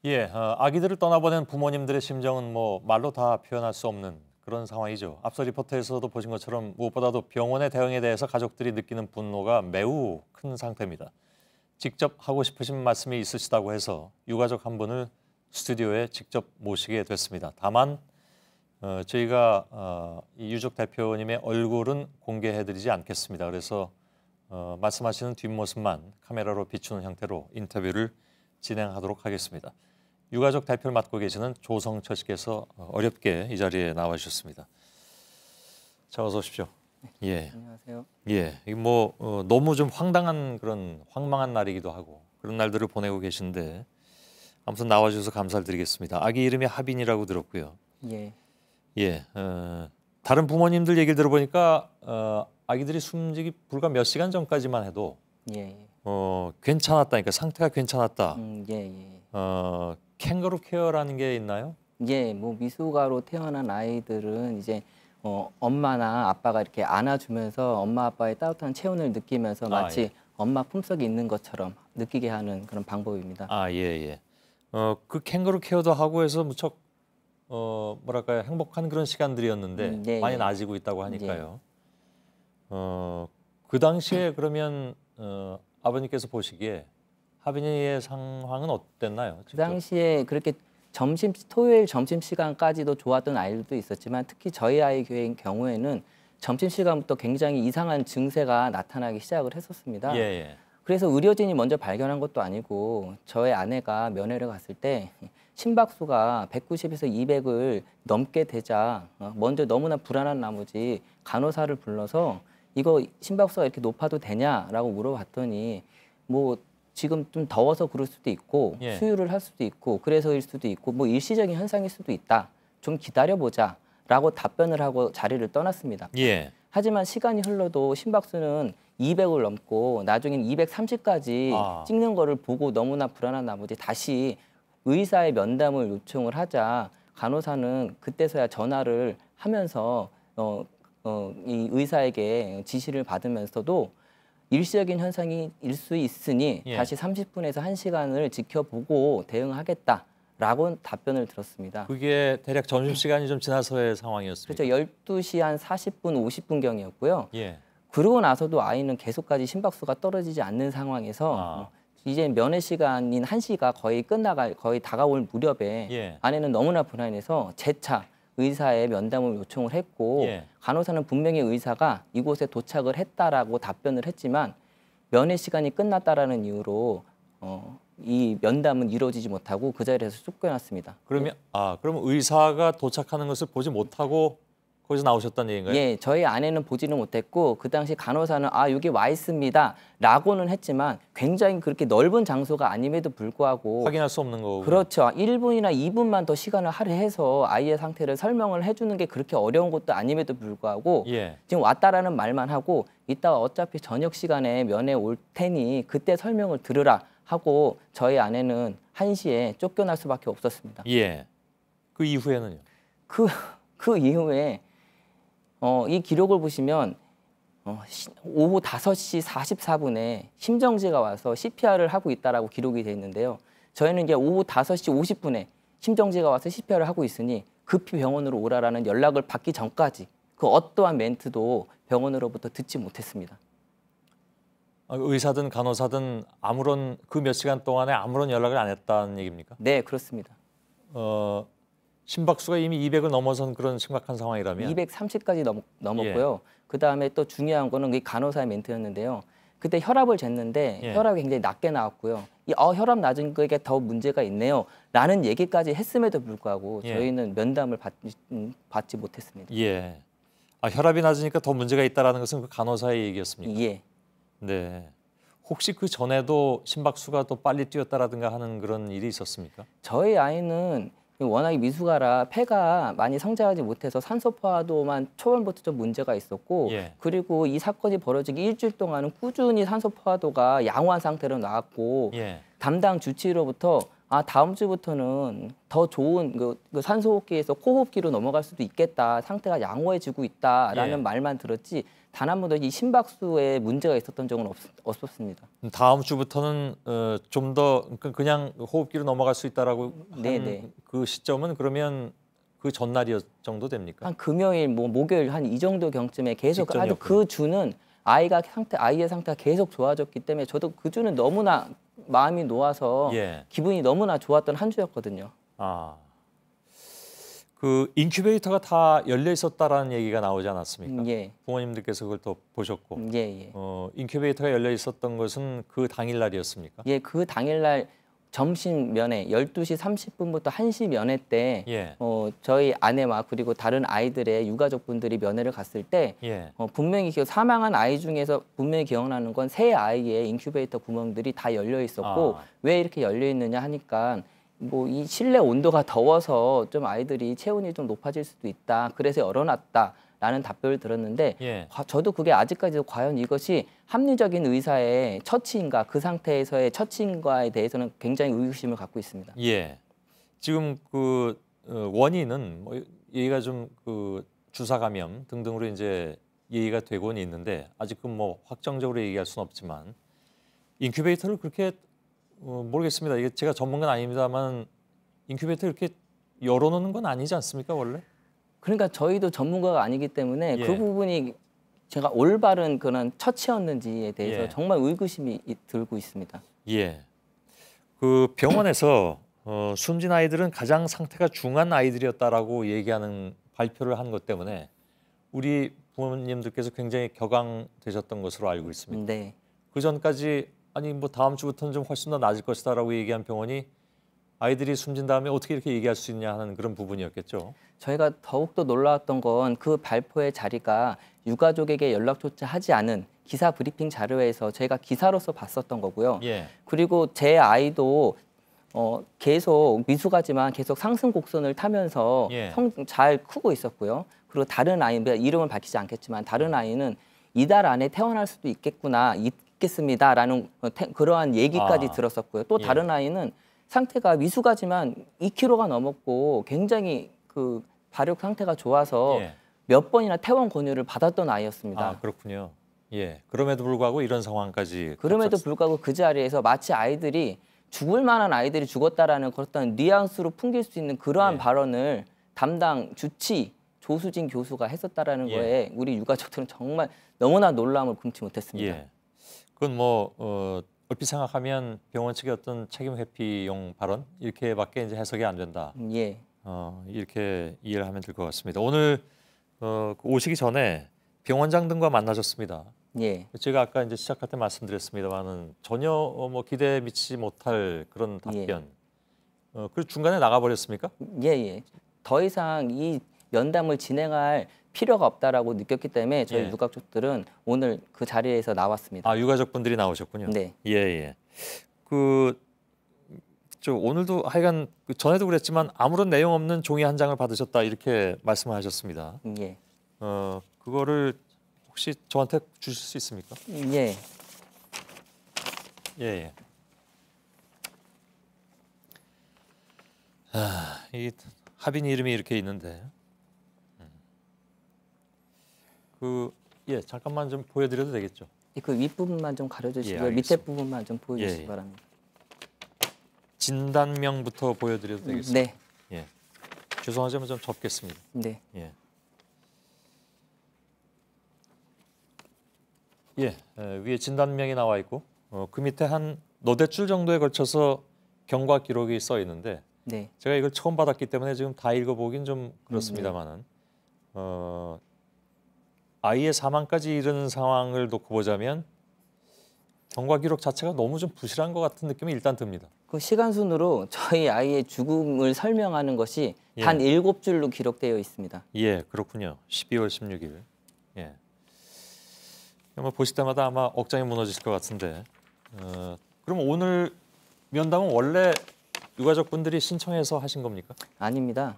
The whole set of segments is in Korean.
예, 아기들을 떠나보낸 부모님들의 심정은 뭐 말로 다 표현할 수 없는 그런 상황이죠. 앞서 리포터에서도 보신 것처럼 무엇보다도 병원의 대응에 대해서 가족들이 느끼는 분노가 매우 큰 상태입니다. 직접 하고 싶으신 말씀이 있으시다고 해서 유가족 한 분을 스튜디오에 직접 모시게 됐습니다. 다만 저희가 이 유족 대표님의 얼굴은 공개해드리지 않겠습니다. 그래서 말씀하시는 뒷모습만 카메라로 비추는 형태로 인터뷰를 진행하도록 하겠습니다. 유가족 대표를 맡고 계시는 조성철 씨께서 어렵게 이 자리에 나와 주셨습니다. 자, 어서 오십시오. 예. 안녕하세요. 예. 이게 뭐 너무 좀 황당한 그런 황망한 날이기도 하고 그런 날들을 보내고 계신데 아무튼 나와 주셔서 감사를 드리겠습니다. 아기 이름이 하빈이라고 들었고요. 예. 예. 다른 부모님들 얘기를 들어보니까 아기들이 숨지기 불과 몇 시간 전까지만 해도 예. 괜찮았다니까 상태가 괜찮았다. 예. 캥거루 케어라는 게 있나요? 예. 뭐 미숙아로 태어난 아이들은 이제 엄마나 아빠가 이렇게 안아주면서 엄마 아빠의 따뜻한 체온을 느끼면서 마치 예. 엄마 품속에 있는 것처럼 느끼게 하는 그런 방법입니다. 예. 그 캥거루 케어도 하고 해서 무척 뭐랄까요 행복한 그런 시간들이었는데 예. 많이 나아지고 있다고 하니까요. 그 당시에 그러면 아버님께서 보시기에 하빈이의 상황은 어땠나요? 그 당시에 그렇게 토요일 점심시간까지도 좋았던 아이들도 있었지만 특히 저희 아이의 경우에는 점심시간부터 굉장히 이상한 증세가 나타나기 시작을 했었습니다. 예. 그래서 의료진이 먼저 발견한 것도 아니고 저의 아내가 면회를 갔을 때 심박수가 190에서 200을 넘게 되자 먼저 너무나 불안한 나머지 간호사를 불러서 이거 심박수가 이렇게 높아도 되냐라고 물어봤더니 뭐 지금 좀 더워서 그럴 수도 있고 예. 수유를 할 수도 있고 그래서일 수도 있고 뭐 일시적인 현상일 수도 있다. 좀 기다려보자 라고 답변을 하고 자리를 떠났습니다. 예. 하지만 시간이 흘러도 심박수는 200을 넘고 나중엔 230까지 찍는 거를 보고 너무나 불안한 나머지 다시 의사의 면담을 요청을 하자 간호사는 그때서야 전화를 하면서 이 의사에게 지시를 받으면서도 일시적인 현상일 수 있으니 예. 다시 30분에서 1시간을 지켜보고 대응하겠다라고 답변을 들었습니다. 그게 대략 점심시간이 좀 지나서의 상황이었습니다. 그렇죠. 12시 한 40분, 50분경이었고요. 예. 그러고 나서도 아이는 계속까지 심박수가 떨어지지 않는 상황에서 이제 면회 시간인 1시가 거의 다가올 무렵에 예. 아내는 너무나 불안해서 재차 의사의 면담을 요청을 했고 예. 간호사는 분명히 의사가 이곳에 도착을 했다라고 답변을 했지만 면회 시간이 끝났다라는 이유로 이 면담은 이루어지지 못하고 그 자리에서 쫓겨났습니다. 그러면 그럼 의사가 도착하는 것을 보지 못하고 거기서 나오셨다는 얘기인가요? 예, 저희 아내는 보지는 못했고 그 당시 간호사는 여기 와 있습니다 라고는 했지만 굉장히 그렇게 넓은 장소가 아님에도 불구하고 확인할 수 없는 거고. 그렇죠. 1분이나 2분만 더 시간을 할애해서 아이의 상태를 설명을 해주는 게 그렇게 어려운 것도 아님에도 불구하고 예. 지금 왔다라는 말만 하고 이따가 어차피 저녁 시간에 면회 올 테니 그때 설명을 들으라 하고 저희 아내는 1시에 쫓겨날 수밖에 없었습니다. 예. 그 이후에는요? 그 이후에 이 기록을 보시면 오후 5시 44분에 심정지가 와서 CPR을 하고 있다라고 기록이 돼 있는데요. 저희는 이제 오후 5시 50분에 심정지가 와서 CPR을 하고 있으니 급히 병원으로 오라라는 연락을 받기 전까지 그 어떠한 멘트도 병원으로부터 듣지 못했습니다. 의사든 간호사든 아무런 그 몇 시간 동안에 아무런 연락을 안 했다는 얘기입니까? 네, 그렇습니다. 심박수가 이미 200을 넘어선 그런 심각한 상황이라면 230까지 넘었고요. 그다음에 또 중요한 거는 이 간호사의 멘트였는데요. 그때 혈압을 쟀는데 혈압이 굉장히 낮게 나왔고요. 혈압 낮은 거에 더 문제가 있네요. 라는 얘기까지 했음에도 불구하고 저희는 면담을 받지 못했습니다. 예. 혈압이 낮으니까 더 문제가 있다라는 것은 그 간호사의 얘기였습니까? 예. 네. 혹시 그 전에도 심박수가 또 빨리 뛰었다라든가 하는 그런 일이 있었습니까? 저희 아이는 워낙에 미숙아라 폐가 많이 성장하지 못해서 산소 포화도만 초반부터 좀 문제가 있었고 그리고 이 사건이 벌어지기 일주일 동안은 꾸준히 산소 포화도가 양호한 상태로 나왔고 담당 주치의로부터 다음 주부터는 더 좋은 그 산소호흡기에서 코호흡기로 넘어갈 수도 있겠다. 상태가 양호해지고 있다라는 예. 말만 들었지 단 한 번도 이 심박수에 문제가 있었던 적은 없었습니다. 다음 주부터는 좀 더 그냥 호흡기로 넘어갈 수 있다라고 네네. 한 그 시점은 그러면 그 전날이 정도 됩니까? 한 금요일, 목요일 한 이 정도 경쯤에 계속 아주 직전이었군요. 그 주는 아이의 상태가 계속 좋아졌기 때문에 저도 그 주는 너무나 마음이 놓아서 예. 기분이 너무나 좋았던 한 주였거든요. 아, 그 인큐베이터가 다 열려 있었다라는 얘기가 나오지 않았습니까? 예, 부모님들께서 그걸 또 보셨고, 예, 예. 인큐베이터가 열려 있었던 것은 그 당일 날이었습니까? 예, 그 당일날 점심 면회 12시 30분부터 1시 면회 때 예, 저희 아내와 그리고 다른 아이들의 유가족분들이 면회를 갔을 때 예. 분명히 사망한 아이 중에서 분명히 기억나는 건 세 아이의 인큐베이터 구멍들이 다 열려 있었고 왜 이렇게 열려 있느냐 하니까 뭐 이 실내 온도가 더워서 좀 아이들이 체온이 좀 높아질 수도 있다. 그래서 열어놨다라는 답변을 들었는데 예. 저도 그게 아직까지도 과연 이것이 합리적인 의사의 처치인가 그 상태에서의 처치인가에 대해서는 굉장히 의구심을 갖고 있습니다. 예. 지금 그 원인은 뭐 얘기가 좀 그 주사 감염 등등으로 이제 얘기가 되고는 있는데 아직은 뭐 확정적으로 얘기할 수는 없지만 인큐베이터를 그렇게 모르겠습니다. 이게 제가 전문가는 아닙니다만 인큐베이터 이렇게 열어놓는 건 아니지 않습니까 원래? 그러니까 저희도 전문가가 아니기 때문에 예. 그 부분이 제가 올바른 그런 처치였는지에 대해서 예. 정말 의구심이 들고 있습니다. 예. 그 병원에서 숨진 아이들은 가장 상태가 중한 아이들이었다라고 얘기하는 발표를 한 것 때문에 우리 부모님들께서 굉장히 격앙되셨던 것으로 알고 있습니다. 네. 그 전까지 아니 뭐 다음 주부터는 좀 훨씬 더 나아질 것이다라고 얘기한 병원이 아이들이 숨진 다음에 어떻게 이렇게 얘기할 수 있냐 하는 그런 부분이었겠죠. 저희가 더욱더 놀라웠던 건 그 발표의 자리가 유가족에게 연락조차 하지 않은 기사 브리핑 자료에서 저희가 기사로서 봤었던 거고요. 예. 그리고 제 아이도 계속 미숙하지만 계속 상승 곡선을 타면서 예. 잘 크고 있었고요. 그리고 다른 아이, 이름은 밝히지 않겠지만 다른 아이는 이달 안에 태어날 수도 있겠습니다라는 그러한 얘기까지 들었었고요. 또 예. 다른 아이는 상태가 미숙하지만 2kg가 넘었고 굉장히 그 발육 상태가 좋아서 예. 몇 번이나 퇴원 권유를 받았던 아이였습니다. 아 그렇군요. 예. 그럼에도 불구하고 이런 상황까지. 그럼에도 불구하고 그 자리에서 마치 아이들이 죽을 만한 아이들이 죽었다라는 그런 뉘앙스로 풍길 수 있는 그러한 예. 발언을 담당 주치 조수진 교수가 했었다라는 예. 거에 우리 유가족들은 정말 너무나 놀라움을 금치 못했습니다. 예. 그건 뭐 얼핏 생각하면 병원 측의 어떤 책임 회피용 발언 이렇게밖에 이제 해석이 안 된다. 예. 이렇게 이해를 하면 될 것 같습니다. 오늘 오시기 전에 병원장 등과 만나셨습니다. 예. 제가 아까 이제 시작할 때 말씀드렸습니다만은 전혀 뭐 기대에 미치지 못할 그런 답변. 그리고 중간에 나가버렸습니까? 예, 예. 더 이상 이 면담을 진행할 필요가 없다라고 느꼈기 때문에 저희 예. 유가족들은 오늘 그 자리에서 나왔습니다. 아 유가족분들이 나오셨군요. 네. 예 예. 저 오늘도 하여간 전에도 그랬지만 아무런 내용 없는 종이 한 장을 받으셨다 이렇게 말씀하셨습니다. 예. 그거를 혹시 저한테 주실 수 있습니까? 예. 예. 예. 이 하빈 이름이 이렇게 있는데 잠깐만 좀 보여드려도 되겠죠? 그 윗부분만 좀 가려주시고요. 예, 밑에 알겠습니다. 부분만 좀 보여주시기 예, 예. 바랍니다. 진단명부터 보여드려도 되겠습니다. 네. 예. 죄송하지만 좀 접겠습니다. 네. 예. 예. 위에 진단명이 나와 있고 그 밑에 한 너댓 줄 정도에 걸쳐서 경과 기록이 써 있는데 네. 제가 이걸 처음 받았기 때문에 지금 다 읽어보긴 좀 그렇습니다만은 아이의 사망까지 이르는 상황을 놓고 보자면 경과 기록 자체가 너무 좀 부실한 것 같은 느낌이 일단 듭니다. 그 시간 순으로 저희 아이의 죽음을 설명하는 것이 예. 단 7줄로 기록되어 있습니다. 예, 그렇군요. 12월 16일. 예. 아마 보실 때마다 아마 억장이 무너지실 것 같은데. 그럼 오늘 면담은 원래 유가족분들이 신청해서 하신 겁니까? 아닙니다.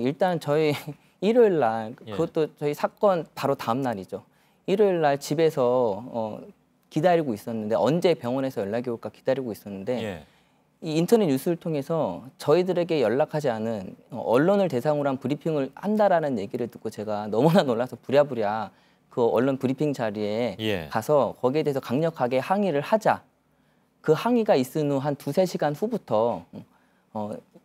일단 저희 일요일 날 예. 그것도 저희 사건 바로 다음 날이죠. 일요일 날 집에서 기다리고 있었는데 언제 병원에서 연락이 올까 기다리고 있었는데 예. 이 인터넷 뉴스를 통해서 저희들에게 연락하지 않은 언론을 대상으로 한 브리핑을 한다라는 얘기를 듣고 제가 너무나 놀라서 부랴부랴 그 언론 브리핑 자리에 예. 가서 거기에 대해서 강력하게 항의를 하자. 그 항의가 있은 후 한 2~3시간 후부터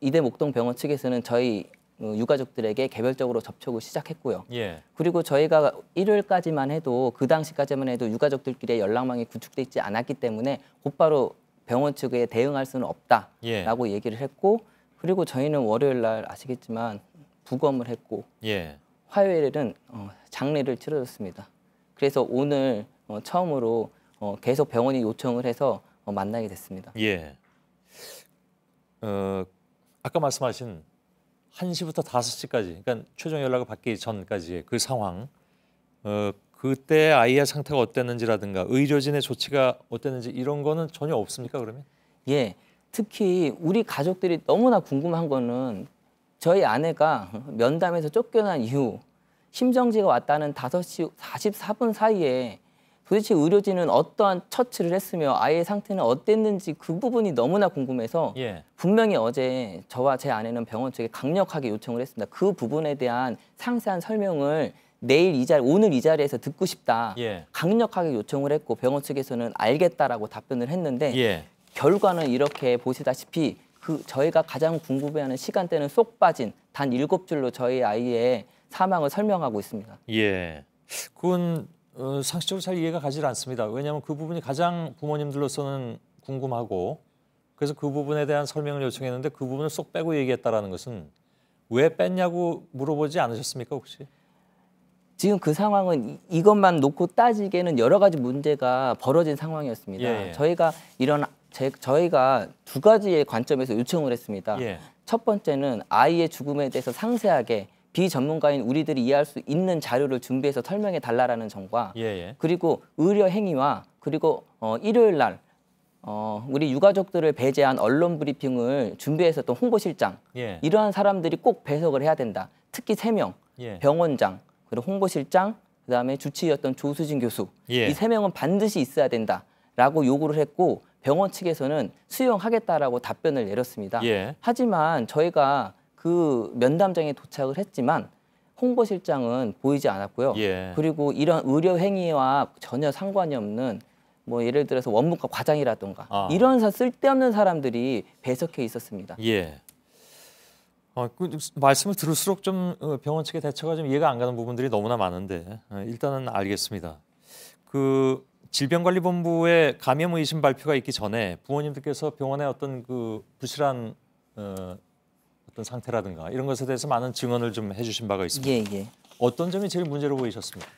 이대 목동병원 측에서는 저희 유가족들에게 개별적으로 접촉을 시작했고요. 예. 그리고 저희가 일요일까지만 해도 그 당시까지만 해도 유가족들끼리의 연락망이 구축돼 있지 않았기 때문에 곧바로 병원 측에 대응할 수는 없다라고 얘기를 했고, 그리고 저희는 월요일 날 아시겠지만 부검을 했고 예. 화요일에는 장례를 치러줬습니다. 그래서 오늘 처음으로 계속 병원이 요청을 해서 만나게 됐습니다. 예. 아까 말씀하신 1시부터 5시까지, 그러니까 최종 연락을 받기 전까지의 그 상황, 그때 아이의 상태가 어땠는지라든가 의료진의 조치가 어땠는지 이런 거는 전혀 없습니까, 그러면? 예, 특히 우리 가족들이 너무나 궁금한 거는 저희 아내가 면담에서 쫓겨난 이후 심정지가 왔다는 5시 44분 사이에 도대체 의료진은 어떠한 처치를 했으며 아이의 상태는 어땠는지 그 부분이 너무나 궁금해서 예. 분명히 어제 저와 제 아내는 병원 측에 강력하게 요청을 했습니다. 그 부분에 대한 상세한 설명을 오늘 이 자리에서 듣고 싶다. 예. 강력하게 요청을 했고 병원 측에서는 알겠다라고 답변을 했는데 예. 결과는 이렇게 보시다시피 저희가 가장 궁금해하는 시간대는 쏙 빠진 단 7줄로 저희 아이의 사망을 설명하고 있습니다. 예. 그건 상식적으로 잘 이해가 가지 않습니다. 왜냐하면 그 부분이 가장 부모님들로서는 궁금하고 그래서 그 부분에 대한 설명을 요청했는데 그 부분을 쏙 빼고 얘기했다라는 것은 왜 뺐냐고 물어보지 않으셨습니까, 혹시? 지금 그 상황은 이것만 놓고 따지기에는 여러 가지 문제가 벌어진 상황이었습니다. 예. 저희가 저희가 두 가지의 관점에서 요청을 했습니다. 예. 첫 번째는 아이의 죽음에 대해서 상세하게 비전문가인 우리들이 이해할 수 있는 자료를 준비해서 설명해 달라라는 점과 예. 그리고 의료 행위와 그리고 일요일 날 우리 유가족들을 배제한 언론 브리핑을 준비했었던 홍보실장 예. 이러한 사람들이 꼭 배석을 해야 된다. 특히 3명 예. 병원장 그리고 홍보실장 그다음에 주치의였던 조수진 교수 예. 이 3명은 반드시 있어야 된다라고 요구를 했고 병원 측에서는 수용하겠다라고 답변을 내렸습니다. 예. 하지만 저희가 그 면담장에 도착을 했지만 홍보실장은 보이지 않았고요. 예. 그리고 이런 의료 행위와 전혀 상관이 없는 뭐 예를 들어서 원무과 과장이라든가 이런 쓸데없는 사람들이 배석해 있었습니다. 예. 그 말씀을 들을수록 좀 병원 측의 대처가 좀 이해가 안 가는 부분들이 너무나 많은데 일단은 알겠습니다. 그 질병관리본부의 감염 의심 발표가 있기 전에 부모님들께서 병원의 어떤 그 부실한 어떤 상태라든가 이런 것에 대해서 많은 증언을 좀 해주신 바가 있습니다. 예. 어떤 점이 제일 문제로 보이셨습니까?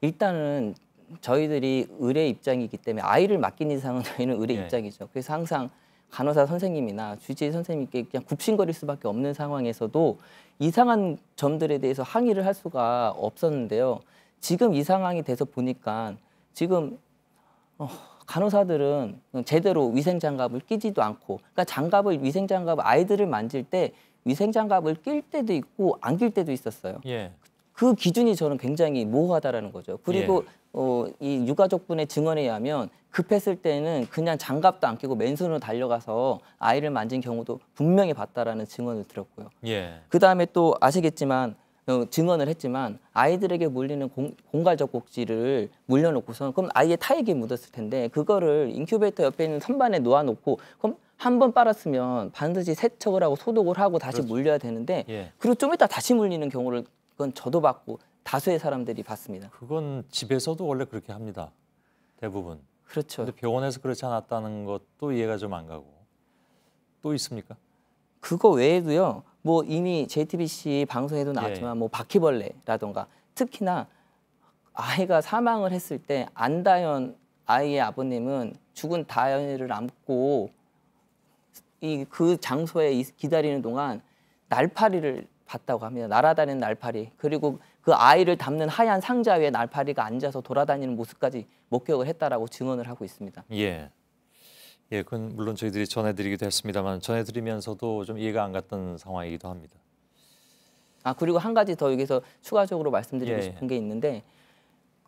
일단은 저희들이 의뢰 입장이기 때문에 아이를 맡긴 이상은 저희는 의뢰 예. 입장이죠. 그래서 항상 간호사 선생님이나 주치의 선생님께 그냥 굽신거릴 수밖에 없는 상황에서도 이상한 점들에 대해서 항의를 할 수가 없었는데요. 지금 이 상황이 돼서 보니까 지금 간호사들은 제대로 위생장갑을 끼지도 않고 그러니까 위생장갑을 아이들을 만질 때 위생장갑을 낄 때도 있고 안 낄 때도 있었어요. 예. 그 기준이 저는 굉장히 모호하다라는 거죠. 그리고 이 유가족분의 증언에 의하면 급했을 때는 그냥 장갑도 안 끼고 맨손으로 달려가서 아이를 만진 경우도 분명히 봤다라는 증언을 들었고요. 예. 그다음에 또 아시겠지만 증언을 했지만 아이들에게 물리는 공갈젖꼭지를 물려놓고서 그럼 아이의 타액이 묻었을 텐데 그거를 인큐베이터 옆에 있는 선반에 놓아놓고 그럼 한 번 빨았으면 반드시 세척을 하고 소독을 하고 다시 그렇죠. 물려야 되는데 예. 그리고 좀 이따 다시 물리는 경우를 그건 저도 봤고 다수의 사람들이 봤습니다. 그건 집에서도 원래 그렇게 합니다. 대부분. 그렇죠. 근데 병원에서 그렇지 않았다는 것도 이해가 좀 안 가고. 또 있습니까? 그거 외에도요. 뭐 이미 JTBC 방송에도 나왔지만 뭐 바퀴벌레라던가 특히나 아이가 사망을 했을 때 안다현 아이의 아버님은 죽은 다현이를 안고 그 장소에 기다리는 동안 날파리를 봤다고 합니다. 날아다니는 날파리. 그리고 그 아이를 담는 하얀 상자 위에 날파리가 앉아서 돌아다니는 모습까지 목격을 했다라고 증언을 하고 있습니다. 예. 예, 그건 물론 저희들이 전해드리기도 했습니다만 전해드리면서도 좀 이해가 안 갔던 상황이기도 합니다. 그리고 한 가지 더 여기서 추가적으로 말씀드리고 예. 싶은 게 있는데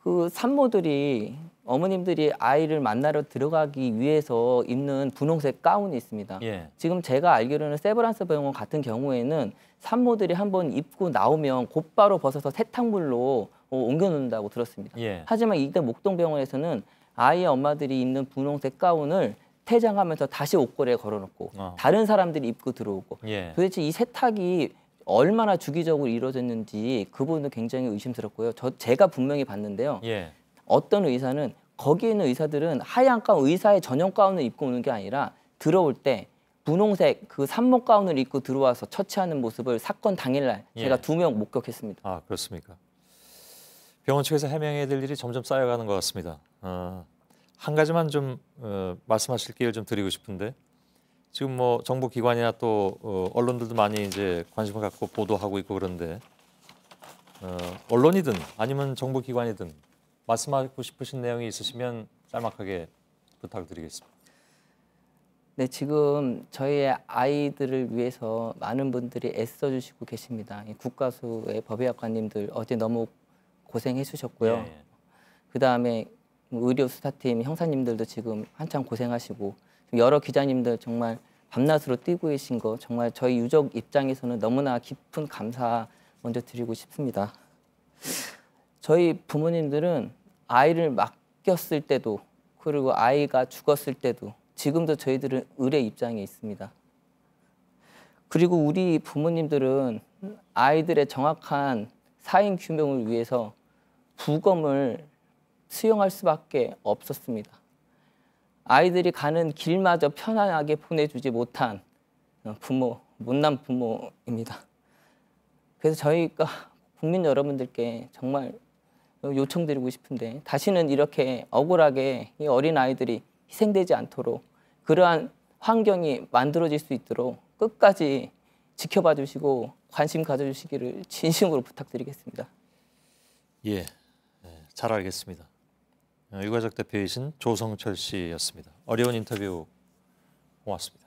그 산모들이 어머님들이 아이를 만나러 들어가기 위해서 입는 분홍색 가운이 있습니다. 예. 지금 제가 알기로는 세브란스 병원 같은 경우에는 산모들이 한번 입고 나오면 곧바로 벗어서 세탁물로 옮겨 놓는다고 들었습니다. 예. 하지만 이때 목동병원에서는 아이의 엄마들이 입는 분홍색 가운을 퇴장하면서 다시 옷걸이에 걸어놓고 다른 사람들이 입고 들어오고 예. 도대체 이 세탁이 얼마나 주기적으로 이루어졌는지 그 부분도 굉장히 의심스럽고요. 제가 분명히 봤는데요. 예. 어떤 의사는 거기 있는 의사들은 하얀 가운 의사의 전용 가운을 입고 오는 게 아니라 들어올 때 분홍색 그 산모 가운을 입고 들어와서 처치하는 모습을 사건 당일날 제가 예. 2명 목격했습니다. 아, 그렇습니까? 병원 측에서 해명해야 될 일이 점점 쌓여가는 것 같습니다. 한 가지만 좀 말씀하실 기회를 좀 드리고 싶은데 지금 뭐 정부 기관이나 또 언론들도 많이 이제 관심을 갖고 보도하고 있고 그런데 언론이든 아니면 정부 기관이든 말씀하고 싶으신 내용이 있으시면 짤막하게 부탁드리겠습니다. 네, 지금 저희의 아이들을 위해서 많은 분들이 애써주시고 계십니다. 이 국가수의 법의학관님들 어제 너무 고생해 주셨고요. 예. 그다음에 의료 수사팀 형사님들도 지금 한참 고생하시고 여러 기자님들 정말 밤낮으로 뛰고 계신 거 정말 저희 유족 입장에서는 너무나 깊은 감사 먼저 드리고 싶습니다. 저희 부모님들은 아이를 맡겼을 때도 그리고 아이가 죽었을 때도 지금도 저희들은 을의 입장에 있습니다. 그리고 우리 부모님들은 아이들의 정확한 사인 규명을 위해서 부검을 수용할 수밖에 없었습니다. 아이들이 가는 길마저 편안하게 보내주지 못한 부모, 못난 부모입니다. 그래서 저희가 국민 여러분들께 정말 요청드리고 싶은데 다시는 이렇게 억울하게 이 어린 아이들이 희생되지 않도록 그러한 환경이 만들어질 수 있도록 끝까지 지켜봐 주시고 관심 가져주시기를 진심으로 부탁드리겠습니다. 예, 잘 알겠습니다. 유가족 대표이신 조성철 씨였습니다. 어려운 인터뷰 고맙습니다.